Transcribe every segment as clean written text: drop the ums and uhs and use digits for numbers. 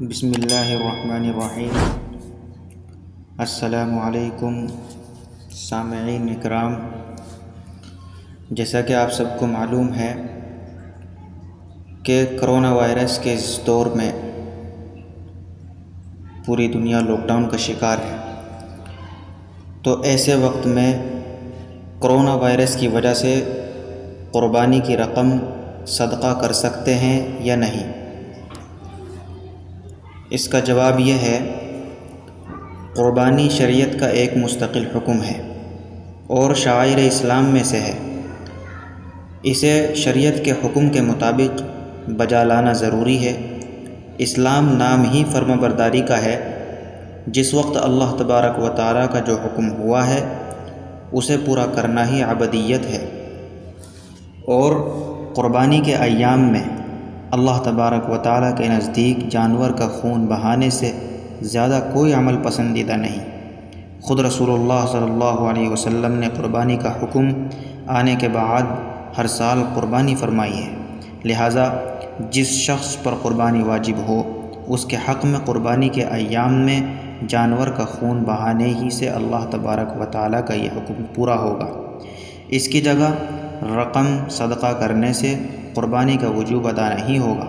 بسم اللہ الرحمن الرحیم۔ السلام علیکم سامعین اکرام، جیسا کہ آپ سب کو معلوم ہے کہ کرونا وائرس کے اس دور میں پوری دنیا لاک ڈاؤن کا شکار ہے، تو ایسے وقت میں کرونا وائرس کی وجہ سے قربانی کی رقم صدقہ کر سکتے ہیں یا نہیں؟ اس کا جواب یہ ہے، قربانی شریعت کا ایک مستقل حکم ہے اور شعائر اسلام میں سے ہے۔ اسے شریعت کے حکم کے مطابق بجا لانا ضروری ہے۔ اسلام نام ہی فرمانبرداری کا ہے۔ جس وقت اللہ تبارک و تعالیٰ کا جو حکم ہوا ہے اسے پورا کرنا ہی عبودیت ہے، اور قربانی کے ایام میں اللہ تبارک و تعالیٰ کے نزدیک جانور کا خون بہانے سے زیادہ کوئی عمل پسندیدہ نہیں۔ خود رسول اللہ صلی اللہ علیہ وسلم نے قربانی کا حکم آنے کے بعد ہر سال قربانی فرمائی ہے، لہٰذا جس شخص پر قربانی واجب ہو اس کے حق میں قربانی کے ایام میں جانور کا خون بہانے ہی سے اللہ تبارک و تعالیٰ کا یہ حکم پورا ہوگا۔ اس کی جگہ رقم صدقہ کرنے سے قربانی کا وجوب ادا نہیں ہوگا،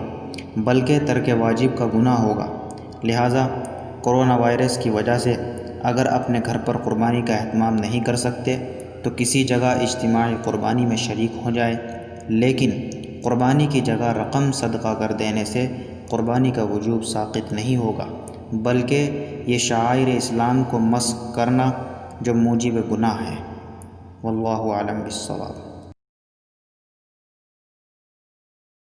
بلکہ ترک واجب کا گناہ ہوگا۔ لہٰذا کرونا وائرس کی وجہ سے اگر اپنے گھر پر قربانی کا اہتمام نہیں کر سکتے تو کسی جگہ اجتماعی قربانی میں شریک ہو جائے، لیکن قربانی کی جگہ رقم صدقہ کر دینے سے قربانی کا وجوب ساقط نہیں ہوگا، بلکہ یہ شعائر اسلام کو مسخ کرنا جو موجب گناہ ہے۔ واللہ اعلم بالصواب۔